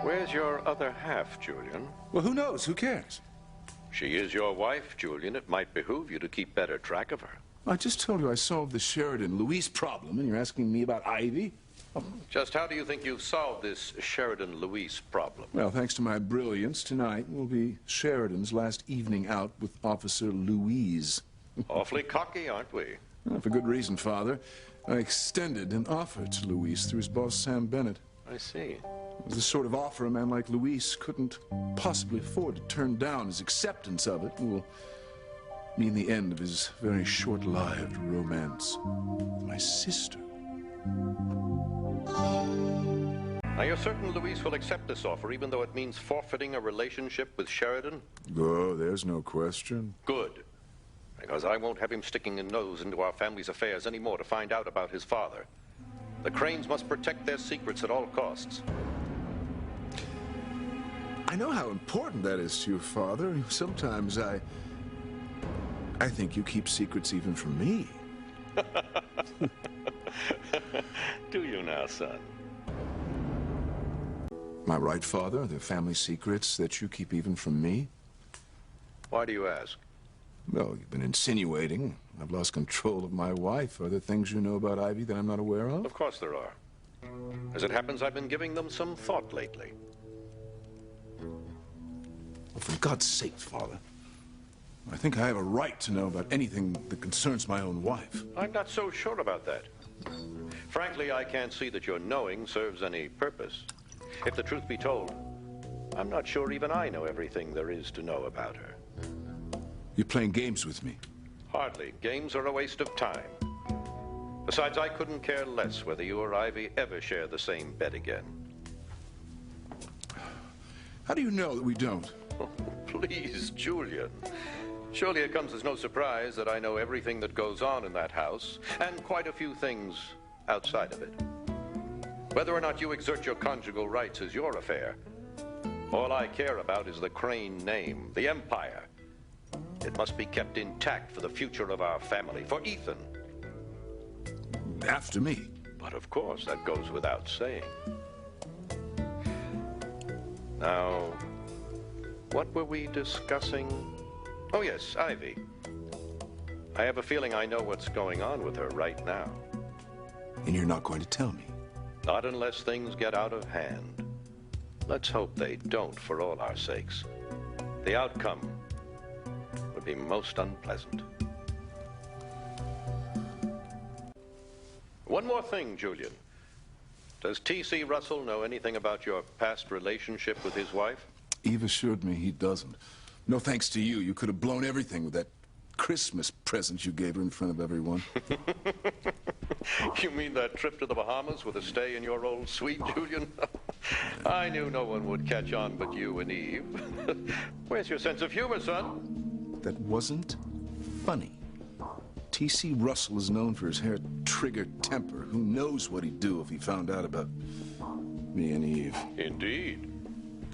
Where's your other half, Julian? Well, who knows? Who cares? She is your wife, Julian. It might behoove you to keep better track of her. I just told you I solved the Sheridan-Louise problem, and you're asking me about Ivy? Oh. Just how do you think you've solved this Sheridan-Louise problem? Well, thanks to my brilliance, tonight will be Sheridan's last evening out with Officer Louise. Awfully cocky, aren't we? Well, for good reason, Father. I extended an offer to Louise through his boss, Sam Bennett. I see. It was the sort of offer a man like Louise couldn't possibly afford to turn down. His acceptance of it will mean the end of his very short-lived romance with my sister. Now, you're certain Louise will accept this offer, even though it means forfeiting a relationship with Sheridan? Oh, there's no question. Good. Because I won't have him sticking his nose into our family's affairs anymore to find out about his father. The Cranes must protect their secrets at all costs. I know how important that is to you, Father. Sometimes I think you keep secrets even from me. Do you now, son? Am I right, Father? The family secrets that you keep even from me? Why do you ask? Well, you've been insinuating I've lost control of my wife. Are there things you know about Ivy that I'm not aware of? Of course there are. As it happens, I've been giving them some thought lately. Well, for God's sake, Father. I think I have a right to know about anything that concerns my own wife. I'm not so sure about that. Frankly, I can't see that your knowing serves any purpose. If the truth be told, I'm not sure even I know everything there is to know about her. You're playing games with me. Hardly. Games are a waste of time. Besides, I couldn't care less whether you or Ivy ever share the same bed again. How do you know that we don't? Oh, please, Julian. Surely it comes as no surprise that I know everything that goes on in that house, and quite a few things outside of it. Whether or not you exert your conjugal rights is your affair. All I care about is the Crane name, the empire. It must be kept intact for the future of our family, for Ethan. After me. But of course, that goes without saying. Now, what were we discussing? Oh yes, Ivy. I have a feeling I know what's going on with her right now. And you're not going to tell me? Not unless things get out of hand. Let's hope they don't, for all our sakes. The outcome would be most unpleasant. One more thing, Julian. Does T.C. Russell know anything about your past relationship with his wife? Eve assured me he doesn't. No thanks to you. You could have blown everything with that Christmas present you gave her in front of everyone. You mean that trip to the Bahamas with a stay in your old suite, Julian? I knew no one would catch on but you and Eve. Where's your sense of humor, son? That wasn't funny. T.C. Russell is known for his hair-trigger temper. Who knows what he'd do if he found out about me and Eve? Indeed.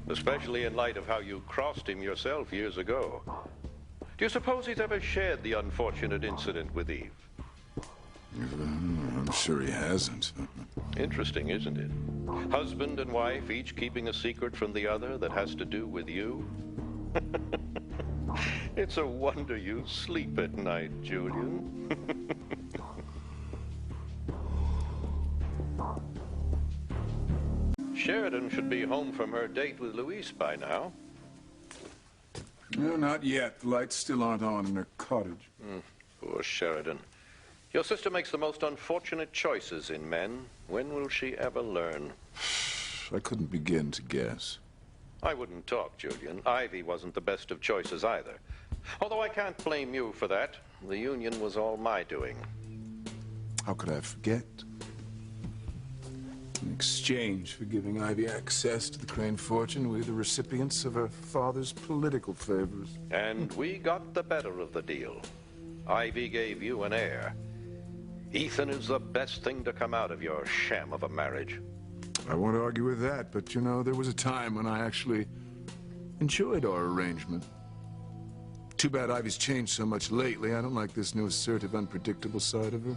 Especially in light of how you crossed him yourself years ago. Do you suppose he's ever shared the unfortunate incident with Eve? I'm sure he hasn't. Interesting, isn't it? Husband and wife, each keeping a secret from the other that has to do with you. It's a wonder you sleep at night, Julian. Sheridan should be home from her date with Louise by now. No, not yet. The lights still aren't on in her cottage. Poor Sheridan. Your sister makes the most unfortunate choices in men. When will she ever learn? I couldn't begin to guess. I wouldn't talk, Julian. Ivy wasn't the best of choices either. Although I can't blame you for that. The union was all my doing. How could I forget? In exchange for giving Ivy access to the Crane fortune, we were the recipients of her father's political favors. And we got the better of the deal. Ivy gave you an heir. Ethan is the best thing to come out of your sham of a marriage. I won't argue with that, but you know, there was a time when I actually enjoyed our arrangement. Too bad Ivy's changed so much lately. I don't like this new assertive, unpredictable side of her.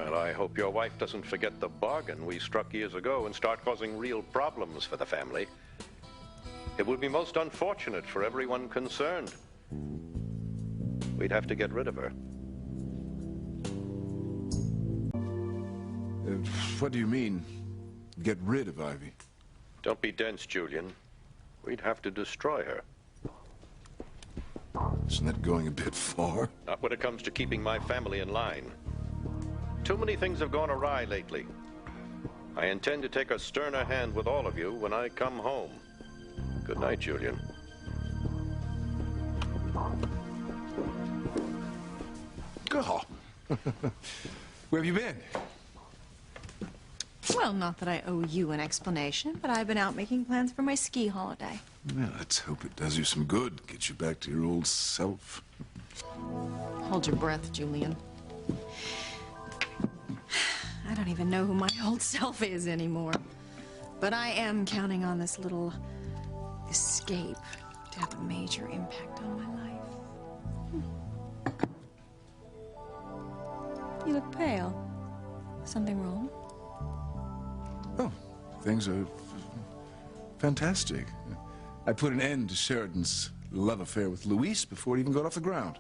Well, I hope your wife doesn't forget the bargain we struck years ago and start causing real problems for the family. It would be most unfortunate for everyone concerned. We'd have to get rid of her. What do you mean, get rid of Ivy? Don't be dense, Julian. We'd have to destroy her. Isn't that going a bit far? Not when it comes to keeping my family in line. Too many things have gone awry lately. I intend to take a sterner hand with all of you when I come home. Good night, Julian. Oh. Where have you been? Well, not that I owe you an explanation, but I've been out making plans for my ski holiday. Well, let's hope it does you some good. Get you back to your old self. Hold your breath, Julian. I don't even know who my old self is anymore. But I am counting on this little escape to have a major impact on my life. You look pale. Something wrong? Oh, things are fantastic. I put an end to Sheridan's love affair with Louise before it even got off the ground.